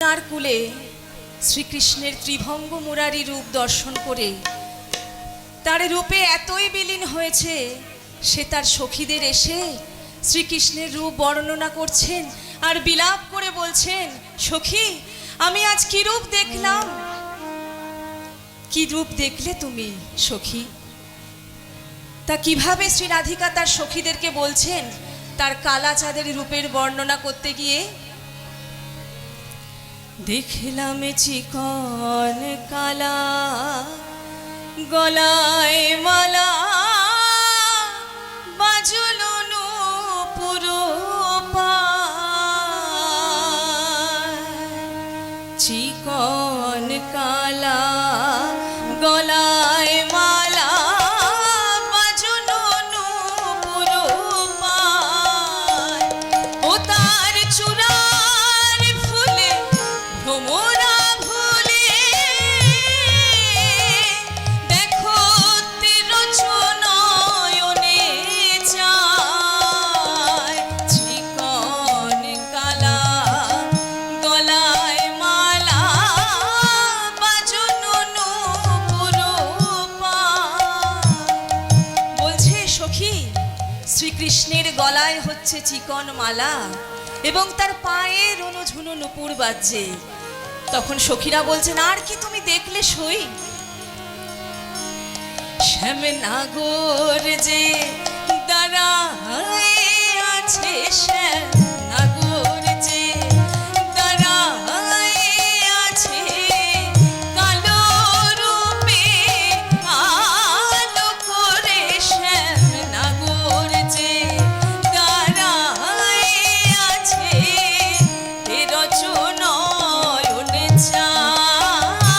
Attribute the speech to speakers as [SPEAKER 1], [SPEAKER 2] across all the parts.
[SPEAKER 1] তার কুলে শ্রীকৃষ্ণের ত্রিভঙ্গ মুরারি রূপ দর্শন করে তার রূপে এতই বিলীন হয়েছে, সে তার সখীদের এসে শ্রীকৃষ্ণের রূপ বর্ণনা করছেন আর বিলাপ করে বলছেন, সখী আমি আজ কি রূপ দেখলাম। কি রূপ দেখলে তুমি সখী? তা কিভাবে শ্রী রাধিকা তার সখীদেরকে বলছেন তার কালা চাঁদের রূপের বর্ণনা করতে গিয়ে, দেখলাম চিকন কালা গলায় মালা বাজল নূপুর চিকন কালা গলায় মালা বাজল নূপুর ও তার চূড়ার ফুলে ভ্রমরা ভুলে দেখো তিরচনয়নে চায় চিকন কালা গলায় মালা বাজল নূপুর বলছে সখী শ্রীকৃষ্ণের গলায় হচ্ছে চিকন মালা এবং তার পায়ে রুনুঝুনু নূপুর বাজছে। তখন সখীরা বলছেন, আর কি তুমি দেখলে সই? শ্যামনাগর যে দাঁড়ায় আছে, শ্যামনাগর যে দাঁড়ায় আছে, কালো রূপে আলো করে শ্যামনাগর যে দাঁড়ায় আছে, এ রচনয়নে চায়,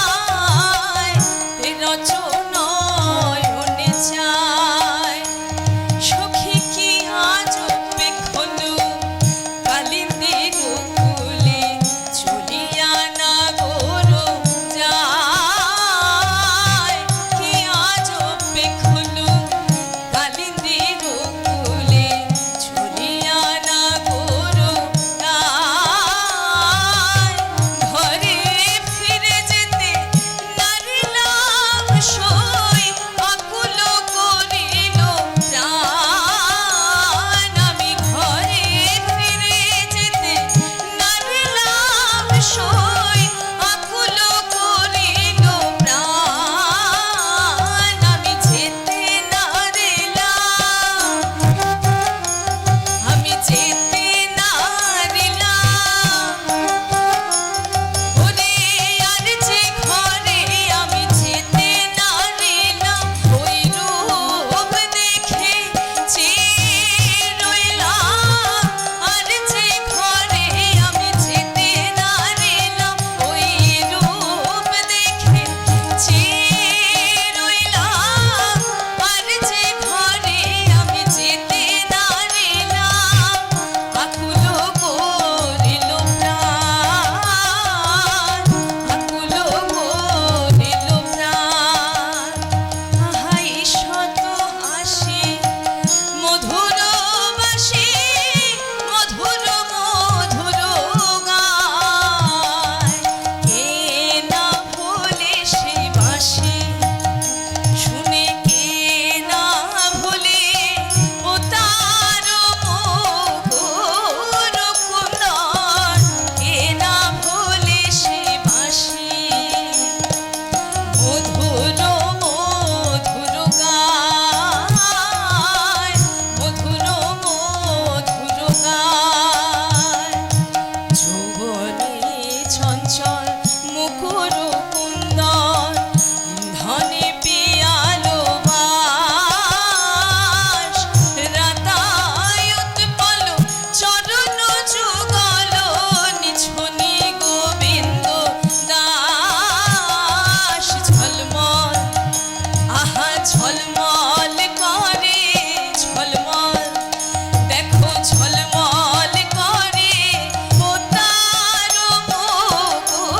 [SPEAKER 1] এ রচনয়নে চায়। সখী কি আজব বেখলু কালিন্দের কুলে চলিয়া নাগর যায়, কি আজব বেখলু কালিন্দের কুলে চলিয়া নাগর যায়। ঘরে ফিরে যেতে নারিলাম সই, আকুল করিল প্রাণ। আমি ঘরে ফিরে যেতে নারিলাম সই, আকুল করিল প্রাণ। আমি যেতে নারিলাম, আমি যেতে নারিলাম, ওরে আর যে ঘরে আমি যেতে নারিলাম, ওই রূপ দেখে চেয়ে রইলাম। আর যে ঘরে আমি যেতে নারিলাম, ওই রূপ দেখে চেয়ে রইলাম। আর যে ঘরে আমি যেতে নারিলাম, আকুল করিল প্রাণ, আকুল করিল প্রাণ। আহাই শত হাসি মধুর বাসি, মধুর মধুর গায়, কে না ভোলে সেই বাসি শুনে, কে না ভোলে ও তার মধুর কুন্দন, কে না ভোলে সেই বাসি মধুর মধুর গায়, মধুর মধুর গায়। যৌবনে চঞ্চল মুকুর কুন্দন, ধনে পিয়ালো বাস, রাতায়ত পল চরণ যুগল, নিঝুনি গোবিন্দ দাস। ঝলমল আহা ঝলমল করে ঝলমল, দেখো ঝলমল করে ও তার মুকুর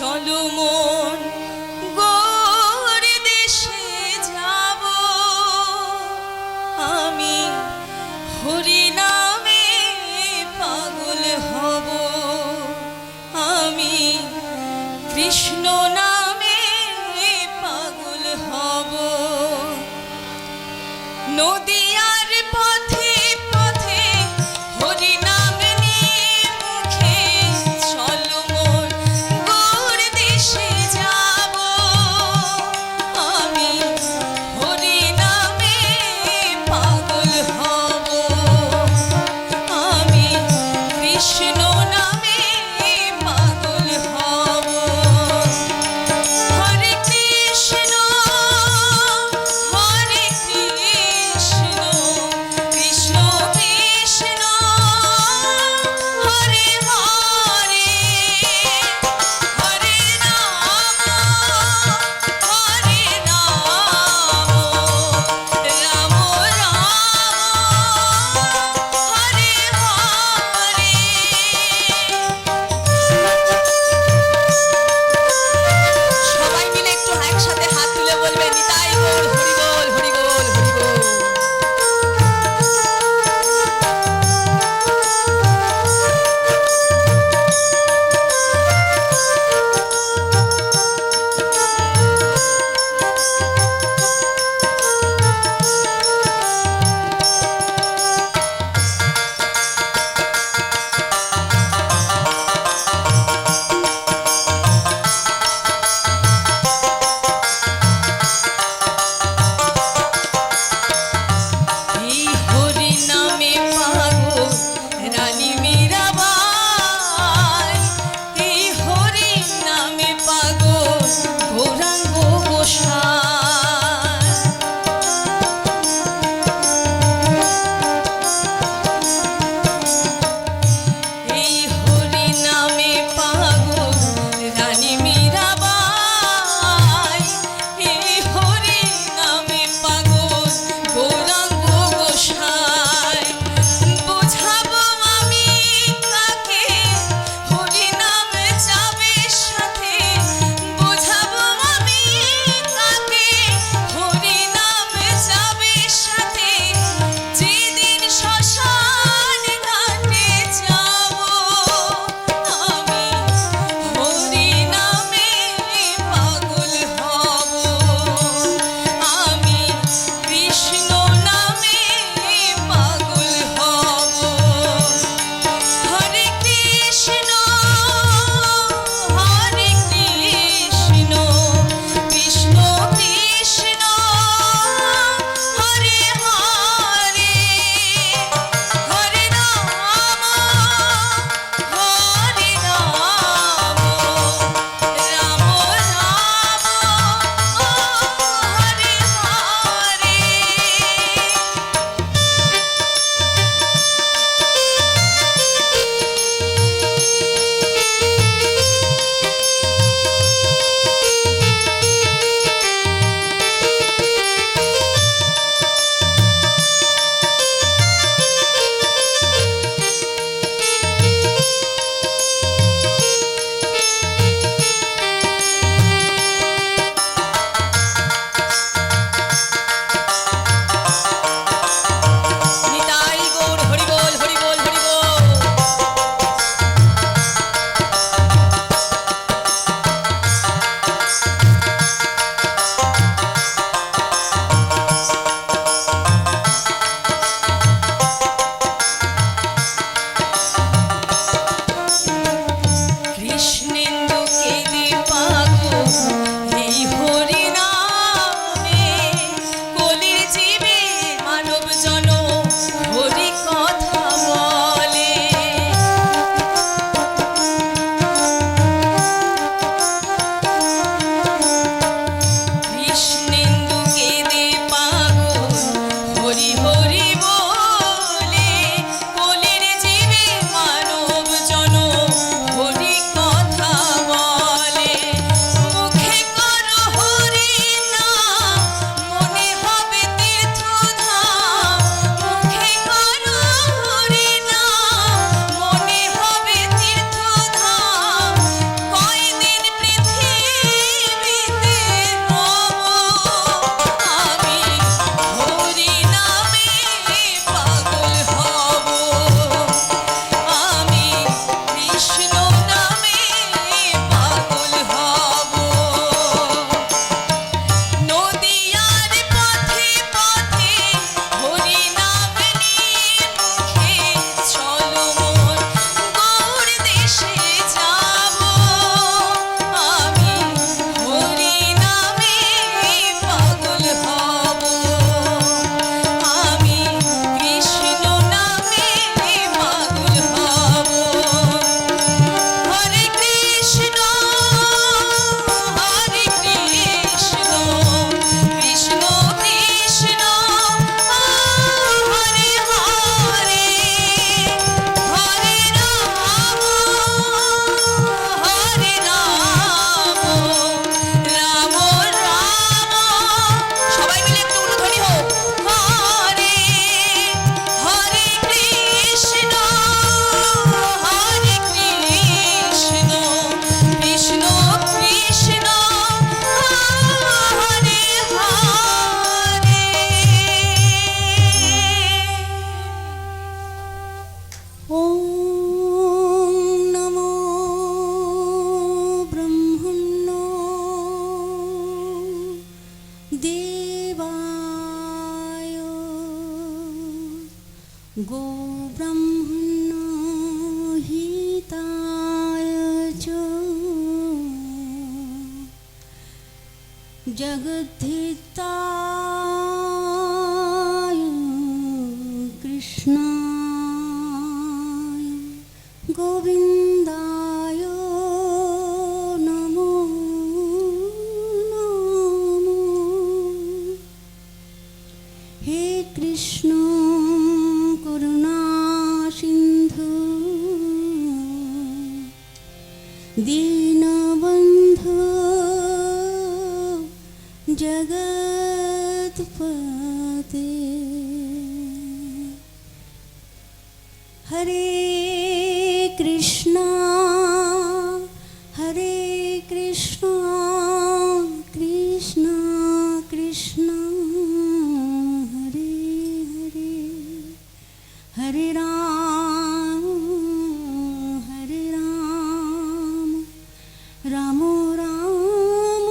[SPEAKER 1] চলো মন গোর দেশে যাব, আমি হরি নামে পাগল হব, আমি কৃষ্ণ নামে পাগল হব। নদিয়ার পথে পথে হরি নাম নিয়ে মুখে চলো মোর গোর দেশে যাব, আমি হরি নামে পাগল হব, আমি কৃষ্ণ নামে পাগল হব। হরে কৃষ্ণ হরে কৃষ্ণ
[SPEAKER 2] গোব্রাহ্মণ হিতায় চ জগদ্ধিতায় কৃষ্ণায় গোবিন্দায় নমো নমো। হে কৃষ্ণ করুণা সিন্ধু দীনবন্ধু জগৎপতে হরে কৃষ্ণ হরে কৃষ্ণ কৃষ্ণ কৃষ্ণ হরে হরে হরে রাম রাম রাম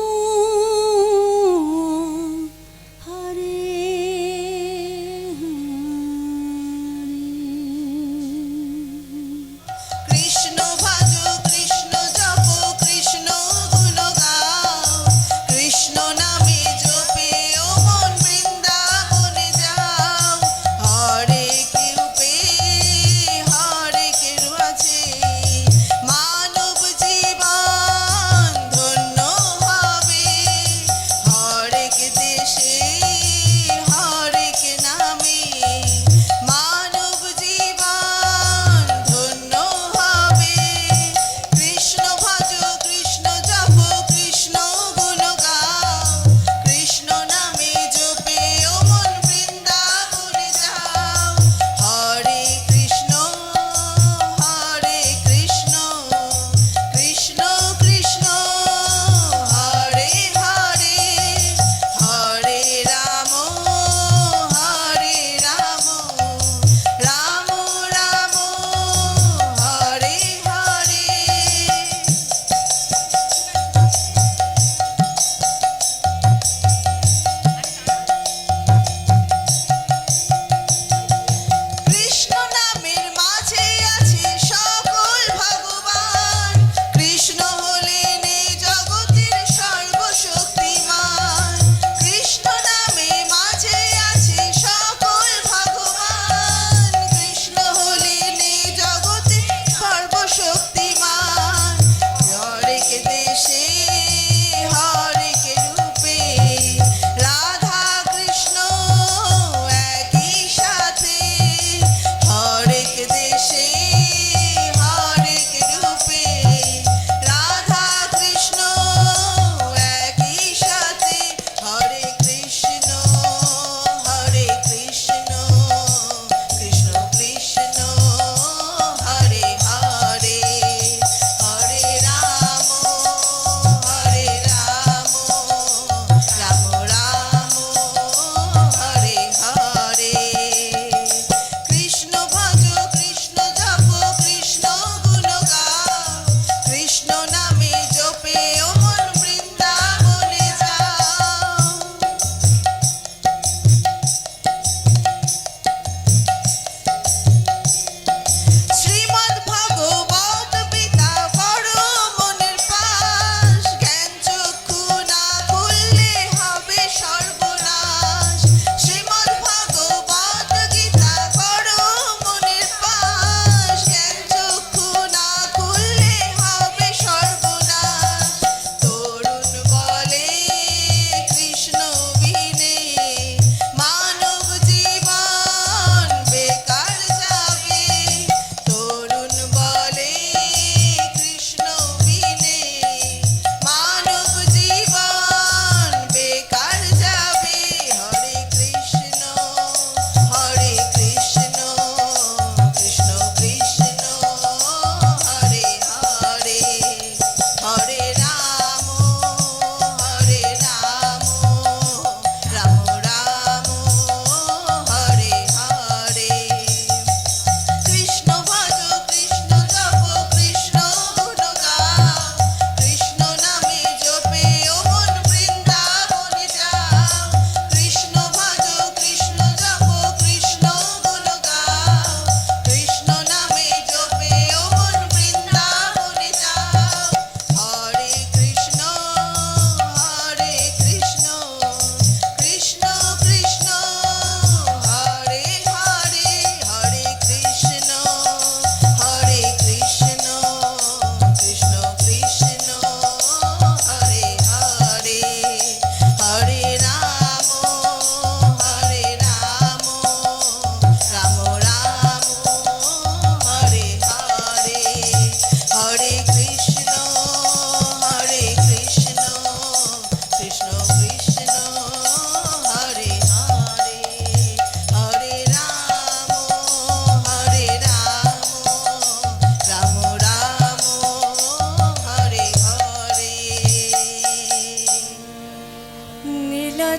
[SPEAKER 2] হরে
[SPEAKER 3] কৃষ্ণ ভাজো কৃষ্ণ জপ কৃষ্ণ গুণ গাও কৃষ্ণ নামে জপে ও মন বৃন্দাবনে যাও হরে কৃপে হরে কেরু আছে মানব জীবন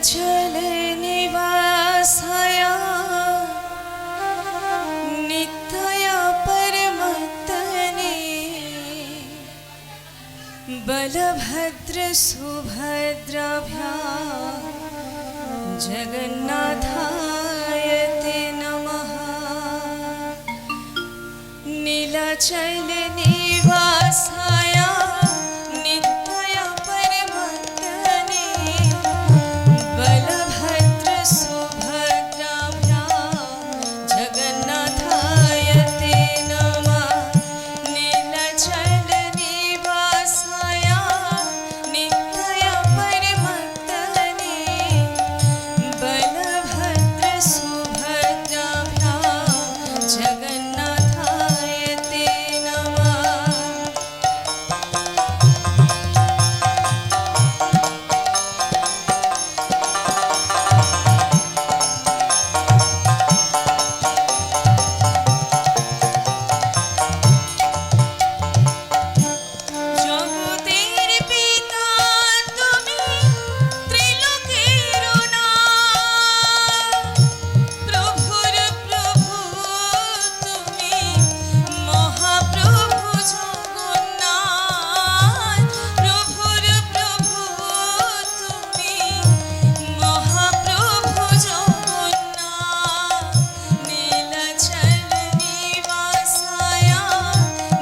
[SPEAKER 1] नीलाचल निवासाय नित्याय परमतने बलभद्र सुभद्राभ्यां जगन्नाथाय ते नमः। नीलाचल निवासाय नित्याय परमतने बलभद्र सुभद्राभ्यां जगन्नाथाय ते नमः। नीलाचल निवासाय नित्याय परमतने बलभद्र सुभद्राभ्यां जगन्नाथाय ते नमः। জগতের পিতা তুমি ত্রিলোকের নাথ, প্রভুর প্রভু তুমি মহাপ্রভু জগন্নাথ, প্রভুর প্রভু তুমি মহাপ্রভু জগন্নাথ। নীলাচল নিবাসায়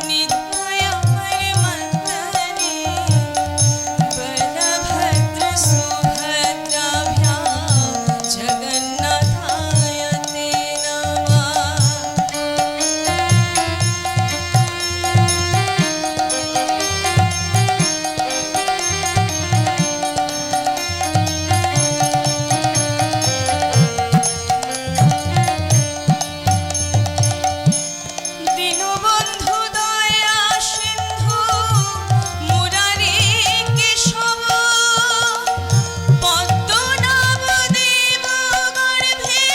[SPEAKER 1] নিত্যায় পরমতনে বলভদ্র সুভদ্রাভ্যাं জগন্নাথায় তে নমঃ। দীনবন্ধু দয়া সিন্ধু মুরারি কেশব পদ্মনাভ দেব গর্ভে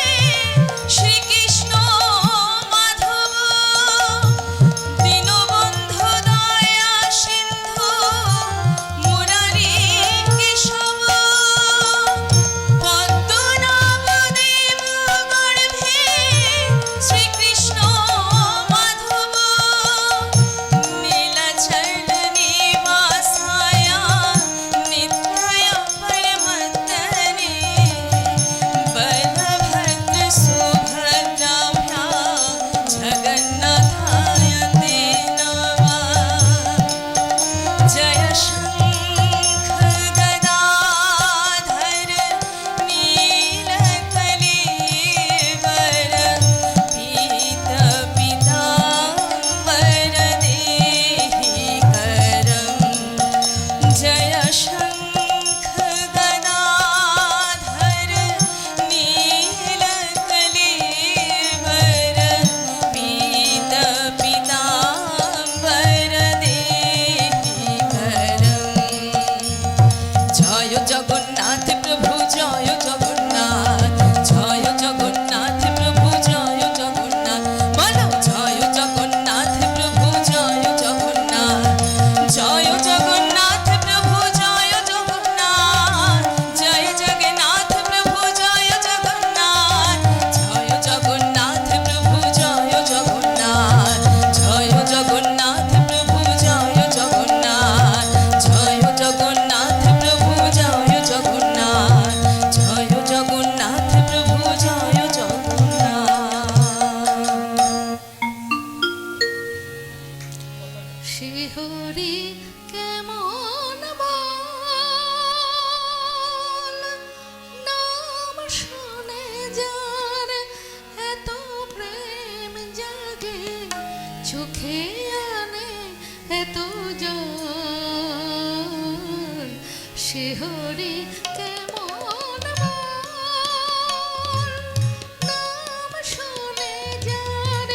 [SPEAKER 1] শ্রীকৃষ্ণ মাধব। দীনবন্ধু দয়া সিন্ধু মুরারি কেশব পদ্মনাভ দেব গর্ভে শ্রীকৃষ্ণ মাধব। নীলাচল নিবাসায় নিত্যায় পরমতনে বলভদ্র সুভদ্রাভ্যাं জগন্নাথায় তে নমঃ। জয় শঙ্খ গদাধর নীলকলেবর পীত পীতাম্বর দেহি করম। জয় শঙ্খ গদাধর নীলকলেবর পীত পীতাম্বর দেহি করম। জয় জগন্নাথ প্রভু জয় জগন্নাথ, জয় জগন্নাথ প্রভু জয় জগন্নাথ। বলো জয় জগন্নাথ প্রভু জয় জগন্নাথ, জয় জগন্নাথ প্রভু জয় জগন্নাথ, জয় জগন্নাথ প্রভু জয় জগন্নাথ, জয় জগন্নাথ প্রভু জয় জগন্নাথ, জয় জগন্নাথ প্রভু জয় জগন্নাথ, জয় জগন্নাথ প্রভু জয় জগন্নাথ, জয় জগন্নাথ প্রভু জয় জগন্নাথ।
[SPEAKER 2] শিহরি কেমন বল, নাম শুনে যার এত প্রেম জাগে, চোখে আনে এত জল। শিহরি কেমন বল, নাম শুনে যার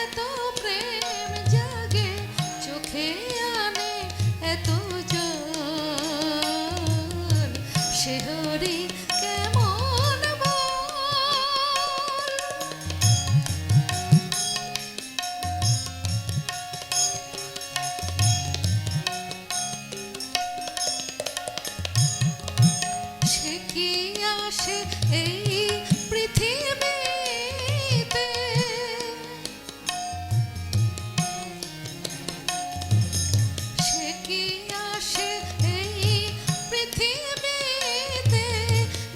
[SPEAKER 2] এত প্রেম জাগে, চোখে আনে এত জল। শিহরি কেমন বল। আসে এই পৃথিবীতে সে কি আসে এই পৃথিবীতে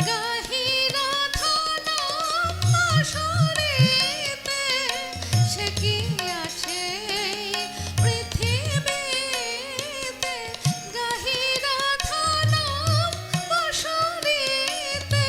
[SPEAKER 2] গাহিরা ধনম বাঁশরীতে সে কি আসে এই পৃথিবীতে গাহিরা ধনম বাঁশরীতে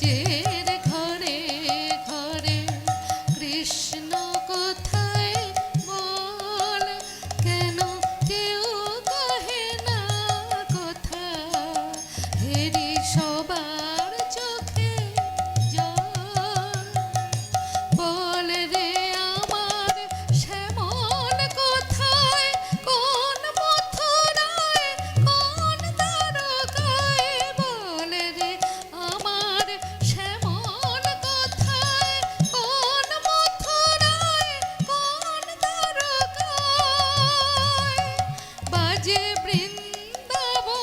[SPEAKER 2] ব্রজের ঘরে ঘরে কৃষ্ণ কোথায় বল, কেন কেউ কহে না কথা, হেরি সবার চোখে জল। বল রে আমার শ্যামল কোথায়, কোন মথুরায়, কোন দ্বারকায়। বল রে আমার শ্যামল কোথায়, কোন মথুরায়, কোন দ্বারকায়। বাজে বৃন্দাবনের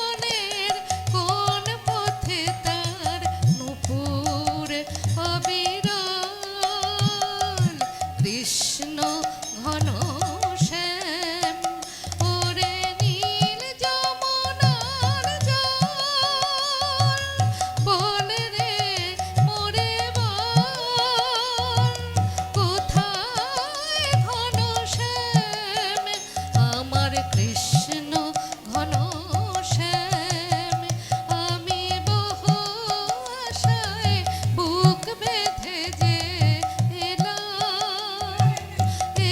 [SPEAKER 2] কোন পথে তার নূপুর অবিরল। কৃষ্ণ ঘন শ্যাম ওরে নীল যমুনার জল। বল রে মোরে বল, কোথায় ঘন শ্যাম আমার কৃষ্ণ ঘন শ্যাম। আমি বহু আশায় বুক বেঁধে যে এলাম,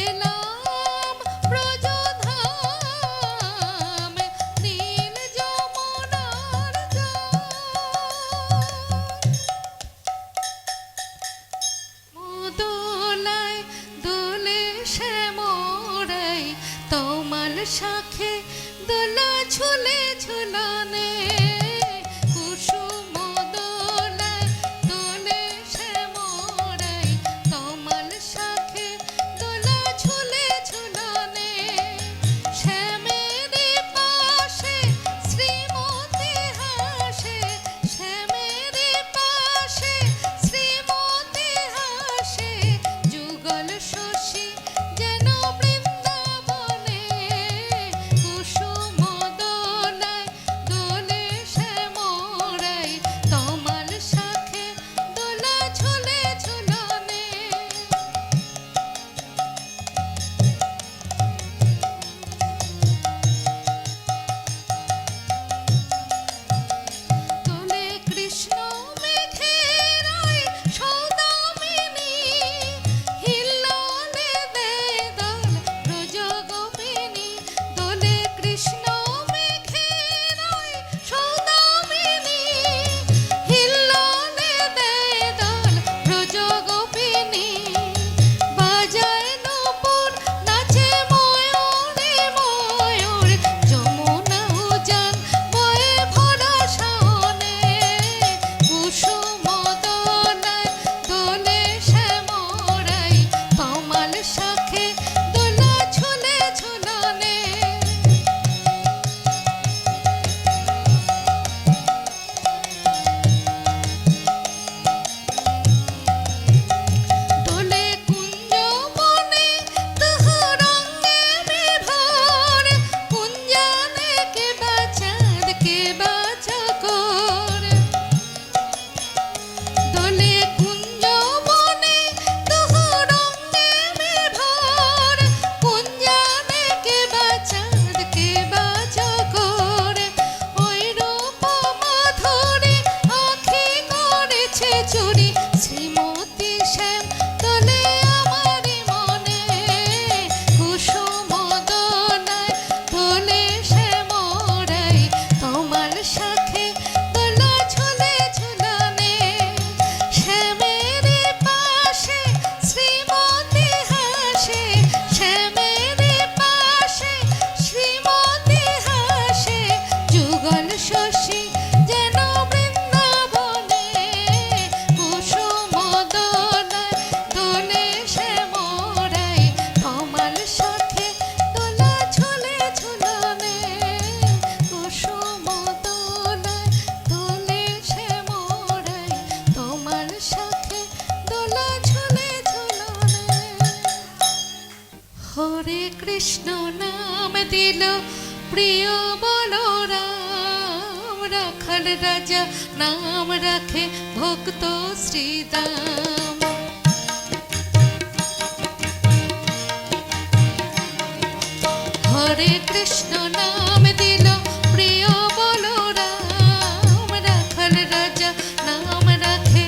[SPEAKER 2] এলাম ব্রজধাম নীল যমুনার জল। দোলায় দোলে শ্যামরাই, তমাল শাখে দোলা ঝুলে ঝুলনে। কুসুম দোলায় দোলে শ্যামরাই, তমাল শাখে দোলা ঝুলে ঝুলনে। শ্যামের পাশে শ্রীমতী হাসে, শ্যামের পাশে শ্রীমতী হাসে। যুগল শশী যেন বৃন্দাবনে, কুসুম দোলায় দোলে শ্যামরাই, তমাল শাখে দোলা ঝুলে ঝুলনে। দোলে কৃষ্ণ মেঘের আয় সৌদামিনী, হিল্লোলে দেয় দোল ব্রজ গোপিনী। দোলে কৃষ্ণ মেঘের আয় সৌদামিনী, হিল্লোলে দেয় দোল ব্রজ গোপিনী। বাজায় নূপুর নাচে ময়ূরে ময়ূর, যমুনা উজান বয়ে ভরা শাওনে। কুসুম দোলায় দোলে শ্যামরাই, তমাল শাখে দোলা ঝুলে ঝুলনে। দোলে কুঞ্জ বনে তুহ রঙে বিভোর, কুঞ্জানে কে বা চাঁদ কে বা চাকর। দোলে কুঞ্জ বনে তুহ রঙে বিভোর, কুঞ্জানে কে বা চাঁদ কে বা চাকর। ওই রূপ মাধুরী আঁখি করেছে চুরি, শ্রীমতী শ্যাম দোলে আমারি মনে। কুসুম দোলায় দোলে শ্যামরাই, তমাল শাখে দোলা ঝুলে ঝুলনে। শ্যামের পাশে শ্রীমতী হাসে, শ্যামের পাশে শ্রীমতী হাসে। যুগল শশী যেন বৃন্দাবনে, কুসুম দোলায় দোলে শ্যামরাই, তমাল শাখে দোলা ঝুলে ঝুলনে। কুসুম দোলায় দোলে শ্যামরাই, তমাল শাখে দোলা ঝুলে ঝুলনে। হরে কৃষ্ণ নাম দিল প্রিয় বলরাম, রাখাল রাজা নাম রাখে ভক্ত শ্রীদাম। হরে কৃষ্ণ নাম দিল প্রিয় বলরাম, রাখাল রাজা নাম রাখে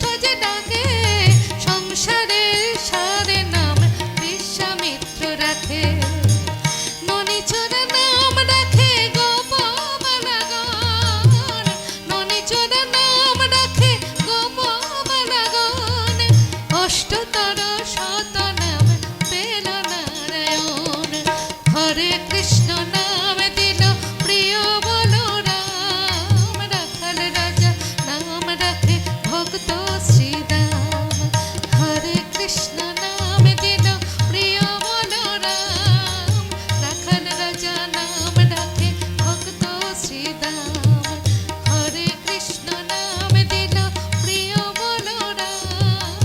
[SPEAKER 2] খোঁজে ডাকে সংসারে সারে নাম বিশ্বামিত্র রাখে ননিচর নাম রাখে গোপবালাগণ ননিচর নাম রাখে গোপবালাগণ অষ্টতর শত নাম পেল নারায়ণ হরে কৃষ্ণ নাম দিল প্রিয় বলরাম রাখাল রাজা নাম রাখে ভক্ত শ্রীদাম হরে কৃষ্ণ নাম দিল প্রিয় বলরাম রাখাল রাজা নাম রাখে ভক্ত শ্রীদাম হরে কৃষ্ণ নাম দিল প্রিয় বলরাম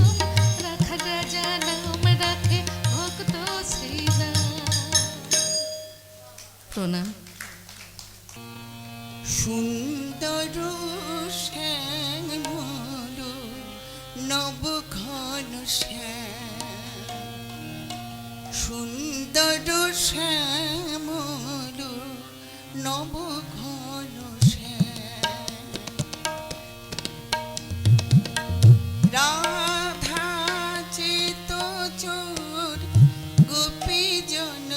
[SPEAKER 2] রাখাল রাজা নাম রাখে ভক্ত শ্রীদাম প্রণাম
[SPEAKER 3] সুন্দর শ্যামল নবঘন সুন্দর শ্যামল নবঘন রাধা চেত চোর গোপী জন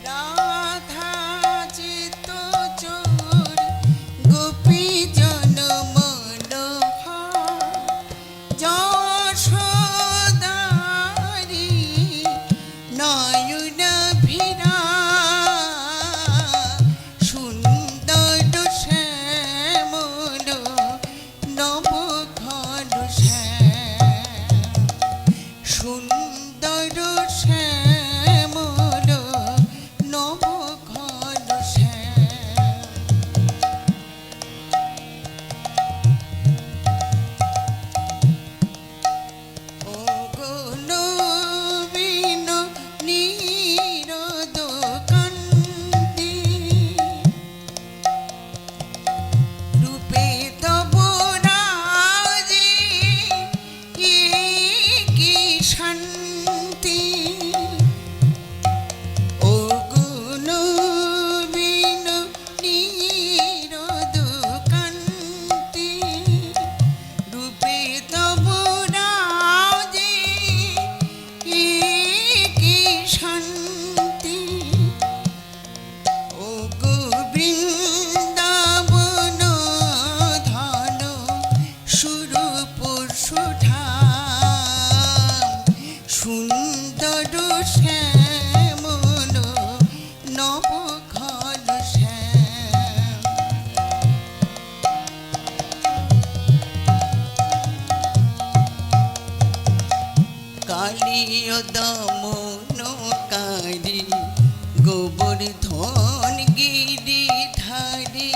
[SPEAKER 3] রাধা চিত চোর গোপী জন যশোদারি নয়ন ভিরা সুন্দর শ্যামল নবঘন সুন্দর শ্যামল নবঘন ও গো নবীন নীরদ কান্তি রূপে তব রাজে কি শান্তি ও গো নবীন নীরদ কান্তি রূপে তব রাজে কি শান্তি ও গো বৃন্দাবন ধন সুরূপ সুধাম সুন্দর শ্যামল নবঘন কালীয় দমনকারী গোবর্ধন গিরিধারী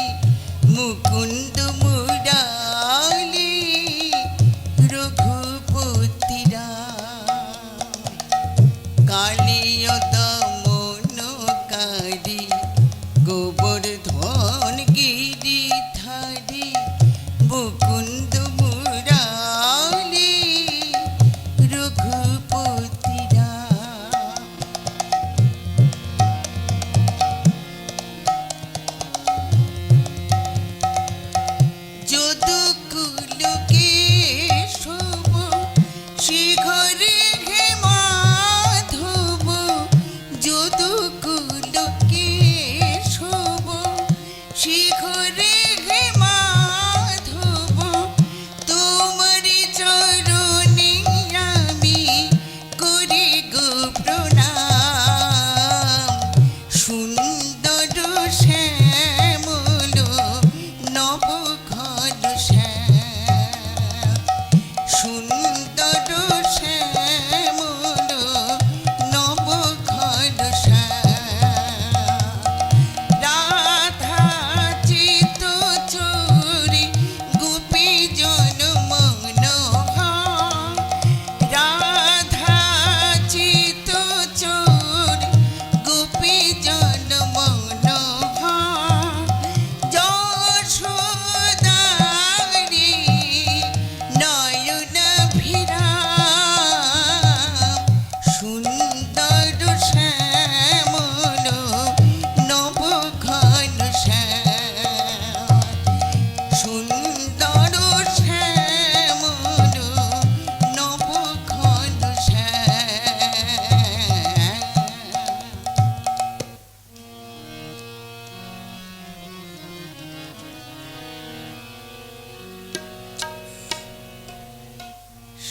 [SPEAKER 3] মুকুন্দ মুরালি রঘুপতি রাম কালীয় দমনকারী গোবর্ধন গিরিধারী মুকুন্দ মুরালি রঘুপতি রাম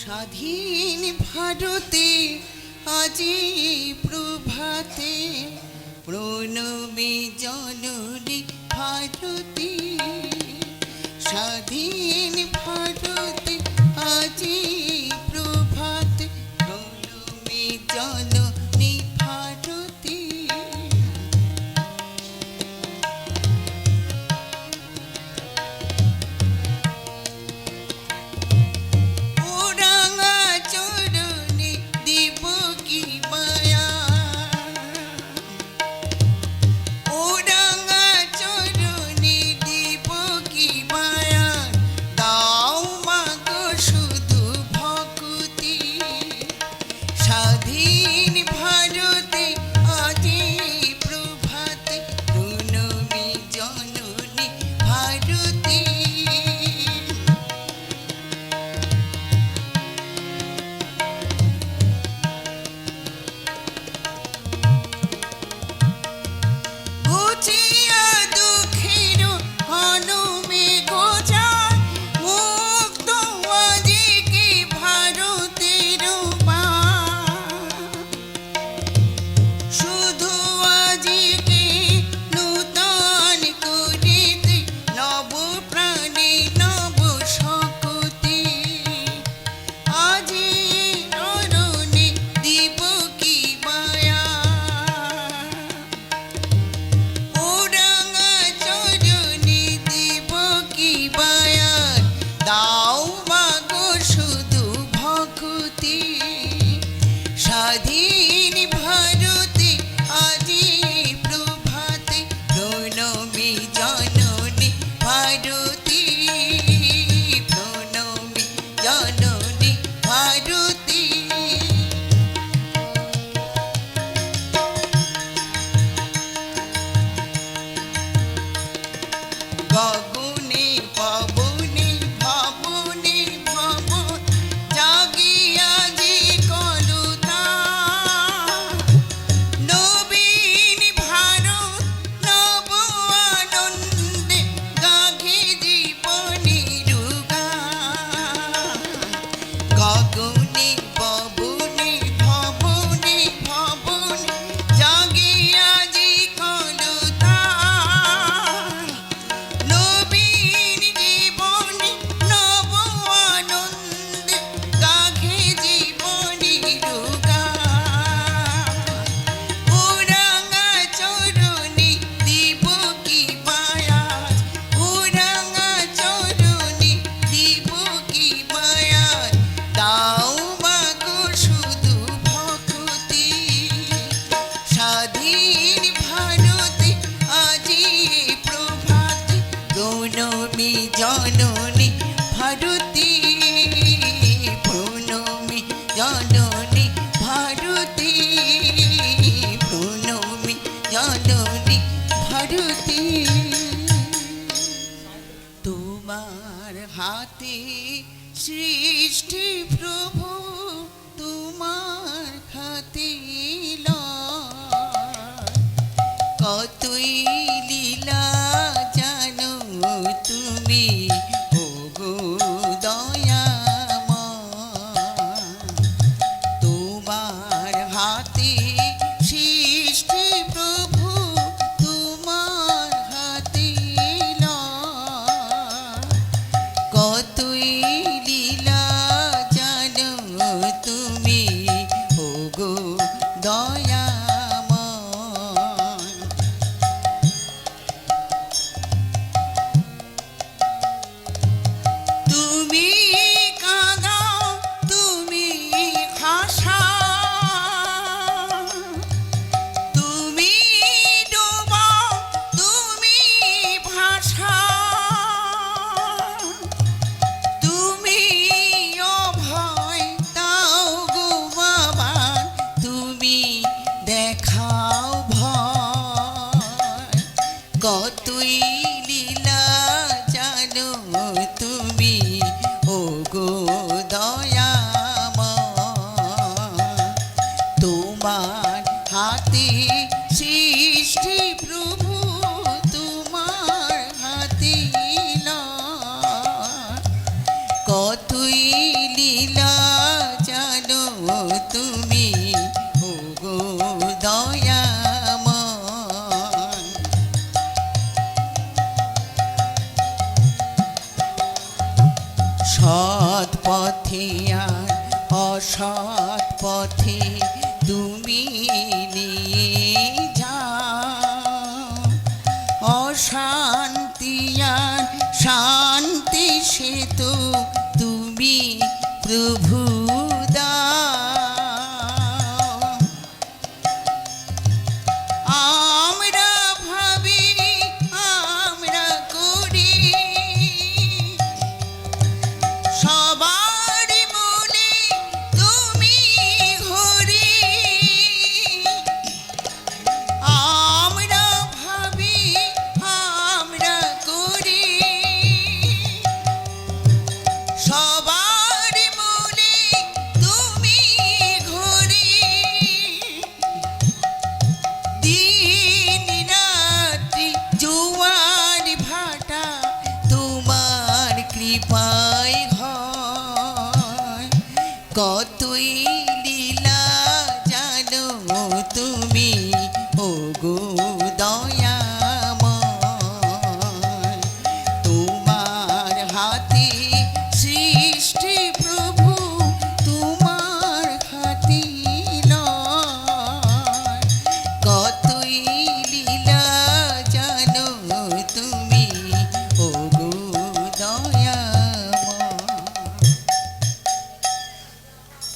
[SPEAKER 3] স্বাধীন ভারতে আজি প্রভাতে প্রণমে জননী ভারতী। স্বাধীন ভারতে আজি প্রভাতে প্রণমে জননী ভারতী। ওরাঙা চরণে দিব কি মায়া, ওরাঙা চরণে দিব কি মায়া, দাও মাগো শুধু ভক্তি। স্বাধীন ভারতে আজি প্রভাতে প্রণমে জননী ভারতী। ঘুচিয়া দুঃখের হনুমে গোচার, মুক্ত আজিকে ভারতের মা। শুধু আজিকে নূতন করিতে নব প্রাণে নব শক্তি। আজি নরণে দিব কি মায়া, ওরাঙা চরণে দিব কি মায়া, দাও মাগো শুধু ভক্তি। স্বাধীন ভারতে আজি প্রভাতে প্রণমে জননী ভারতী। প্রণমে জননী ভারতী। গগনে পবনে ভবনে ভব জাগিয়া যে কলুতা। নবীন ভারত নব আনন্দে গাঘে জীবনের গান। গগনে পবনে ভবনে ভবনে জাগিয়া যে কলুতা। নবীন জীবনে নব আনন্দে গাঘে জীবনের গান। ওরাঙা চরণে দিব কি মায়া, ওরাঙা চরণে দিব কি মায়া, দাও মাগো শুধু ভক্তি। স্বাধীন ভারতে আজি প্রভাতে প্রণমে জননী ভারতী। প্রণমে জননী ভারতী। প্রণমে জননী ভারতী। তোমার হাতে সৃষ্টি প্রভু, তোমার হাতে লয়। কতই লীলা জানো তুমি ওগো দয়াময়। তোমার হাতে সৃষ্টি প্রভু, তোমার হাতে লয়। কতই লীলা জানো তুমি ওগো দয়াময়। সৎ পথে আর অসৎ পথে তুমি নিয়ে যাও, অশান্তি আর শান্তি সে তো তুমি প্রভু দাও। আমরা ভাবি আমরা করি সবার মনে তুমি ঘুরি, আমরা ভাবি আমরা করি সবার মনে তুমি ঘুরি, দিন রাত্রি জোয়ার ভাটা তোমার কৃপায় হয়, কতই লীলা জানো তুমি ওগো দয়াময়, তোমার হাতে